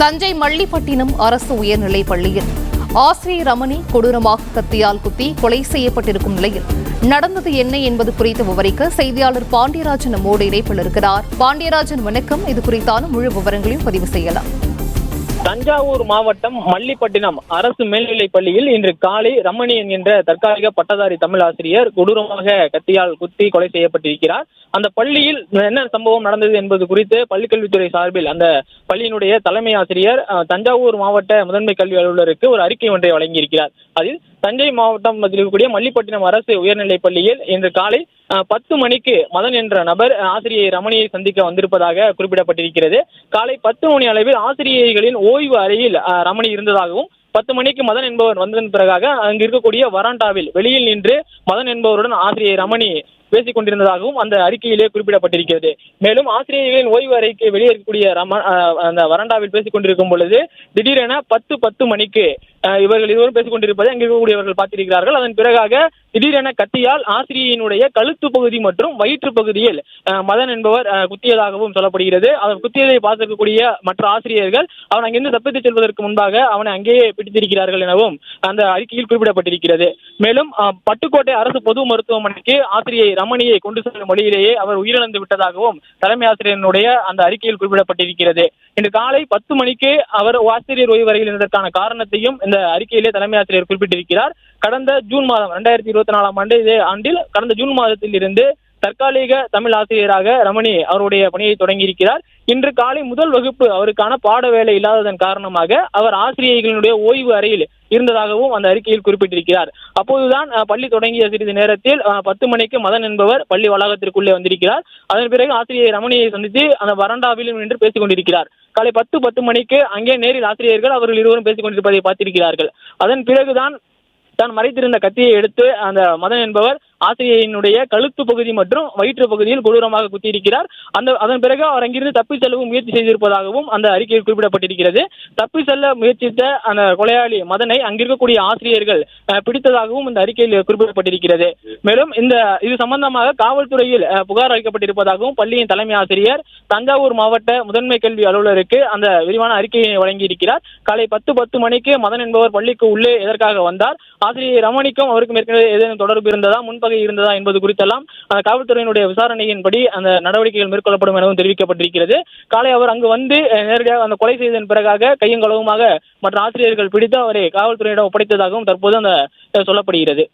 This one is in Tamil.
தஞ்சை மல்லிப்பட்டினம் அரசு உயர்நிலைப் பள்ளியில் ஆசிரியர் ரமணி கொடூரமாக கத்தியால் குத்தி கொலை செய்யப்பட்டிருக்கும் நிலையில் நடந்தது என்ன என்பது குறித்து விவரிக்க செய்தியாளர் பாண்டியராஜன் நம்மோடு இணைப்பில் இருக்கிறார். பாண்டியராஜன், வணக்கம். இது குறித்தான முழு விவரங்களையும் பதிவு செய்யலாம். தஞ்சாவூர் மாவட்டம் மல்லிப்பட்டினம் அரசு மேல்நிலைப் பள்ளியில் இன்று காலை ரமணி என்கின்ற தற்காலிக பட்டதாரி தமிழ் ஆசிரியர் கொடூரமாக கத்தியால் குத்தி கொலை செய்யப்பட்டிருக்கிறார். அந்த பள்ளியில் என்ன சம்பவம் நடந்தது என்பது குறித்து பள்ளிக்கல்வித்துறை சார்பில் அந்த பள்ளியினுடைய தலைமை ஆசிரியர் தஞ்சாவூர் மாவட்ட முதன்மை கல்வி அலுவலருக்கு ஒரு அறிக்கை ஒன்றை வழங்கியிருக்கிறார். அதில் தஞ்சை மாவட்டம் இருக்கக்கூடிய மல்லிப்பட்டினம் அரசு உயர்நிலைப் பள்ளியில் இன்று காலை 10 மணிக்கு மதன் என்ற நபர் ஆசிரியை ரமணியை சந்திக்க வந்திருப்பதாக குறிப்பிடப்பட்டிருக்கிறது. காலை 10 மணி அளவில் ஆசிரியர்களின் ஓய்வு அறையில் ரமணி இருந்ததாகவும் 10 மணிக்கு மதன் என்பவர் வந்ததன் பிறகாக அங்கு இருக்கக்கூடிய வராண்டாவில் வெளியில் நின்று மதன் என்பவருடன் ஆசிரியை ரமணி பேசிக் கொண்டிருந்ததாகவும் அந்த அறிக்கையிலே குறிப்பிடப்பட்டிருக்கிறது. மேலும் ஆசிரியர்களின் ஓய்வு அறைக்கு வெளியே இருக்கக்கூடிய அந்த வராண்டாவில் பேசிக் கொண்டிருக்கும் பொழுது திடீரென 10 மணிக்கு இவர்கள் இருவரும் பேசிக் கொண்டிருப்பதை அங்கு இருக்கக்கூடியவர்கள் பார்த்திருக்கிறார்கள். அதன் பிறகாக திடீரென கத்தியால் ஆசிரியனுடைய கழுத்து பகுதி மற்றும் வயிற்று பகுதியில் மதன் என்பவர் குத்தியதாகவும் சொல்லப்படுகிறது. அவர் குத்தியதை பார்த்திருக்கக்கூடிய மற்ற ஆசிரியர்கள் அவன் அங்கிருந்து தப்பித்துச் செல்வதற்கு முன்பாக அவனை அங்கேயே பிடித்திருக்கிறார்கள் எனவும் அந்த அறிக்கையில் குறிப்பிடப்பட்டிருக்கிறது. மேலும் பட்டுக்கோட்டை அரசு பொது மருத்துவமனைக்கு ஆசிரியை ரமணியை கொண்டு செல்லும் வழியிலேயே அவர் உயிரிழந்து விட்டதாகவும் தலைமை ஆசிரியனுடைய அந்த அறிக்கையில் குறிப்பிடப்பட்டிருக்கிறது. இன்று காலை 10 மணிக்கு அவர் ஆசிரியர் ஓய்வு அறையில் இருந்ததற்கான காரணத்தையும் இந்த அறிக்கையிலே தலைமை ஆசிரியர் குறிப்பிட்டிருக்கிறார். கடந்த ஜூன் மாதம் 2024 ஆண்டு இதே ஆண்டில் கடந்த ஜூன் மாதத்தில் இருந்து தற்காலிக தமிழ் ஆசிரியராக ரமணி அவருடைய பணியை தொடங்கியிருக்கிறார். இன்று காலை முதல் வகுப்பு அவருக்கான பாட வேலை இல்லாததன் காரணமாக அவர் ஆசிரியர்களுடைய ஓய்வு அறையில் இருந்ததாகவும் அந்த அறிக்கையில் குறிப்பிட்டிருக்கிறார். அப்போதுதான் பள்ளி தொடங்கிய சிறிது நேரத்தில் 10 மணிக்கு மதன் என்பவர் பள்ளி வளாகத்திற்குள்ளே வந்திருக்கிறார். அதன் பிறகு ஆசிரியை ரமணியை சந்தித்து அந்த வராண்டாவிலும் நின்று பேசிக் கொண்டிருக்கிறார். காலை 10 மணிக்கு அங்கே நேரில் ஆசிரியர்கள் அவர்கள் இருவரும் பேசிக் கொண்டிருப்பதை பார்த்திருக்கிறார்கள். அதன் பிறகுதான் தான் மறைத்திருந்த கத்தியை எடுத்து அந்த மதன் என்பவர் ஆசிரியனுடைய கழுத்து பகுதி மற்றும் வயிற்று பகுதியில் கொடூரமாக குத்தியிருக்கிறார். அதன் பிறகு அவர் அங்கிருந்து தப்பி செல்லவும் முயற்சி செய்திருப்பதாகவும் அந்த அறிக்கையில் குறிப்பிடப்பட்டிருக்கிறது. தப்பி செல்ல முயற்சித்த அந்த கொலையாளி மதனை அங்கிருக்கக்கூடிய ஆசிரியர்கள் பிடித்ததாகவும் இந்த அறிக்கையில் குறிப்பிடப்பட்டிருக்கிறது. மேலும் இது சம்பந்தமாக காவல்துறையில் புகார் அளிக்கப்பட்டிருப்பதாகவும் பள்ளியின் தலைமை ஆசிரியர் தஞ்சாவூர் மாவட்ட முதன்மை கல்வி அலுவலருக்கு அந்த விரிவான அறிக்கையை வழங்கியிருக்கிறார். காலை 10 மணிக்கு மதன் என்பவர் பள்ளிக்கு உள்ளே எதற்காக வந்தார், ஆசிரியர் ரமணிக்கும் அவருக்கும் ஏற்கனவே ஏதேனும் தொடர்பு இருந்ததா, முன்பகை இருந்ததா என்பது குறித்தெல்லாம் அந்த காவல்துறையினுடைய விசாரணையின்படி அந்த நடவடிக்கைகள் மேற்கொள்ளப்படும் எனவும் தெரிவிக்கப்பட்டிருக்கிறது. காலை அவர் அங்கு வந்து நேரடியாக அந்த கொலை செய்ததன் பிறகாக கையும் களவுமாக மற்ற ஆசிரியர்கள் பிடித்து அவரை காவல்துறையிடம் ஒப்படைத்ததாகவும் தற்போது அந்த சொல்லப்படுகிறது.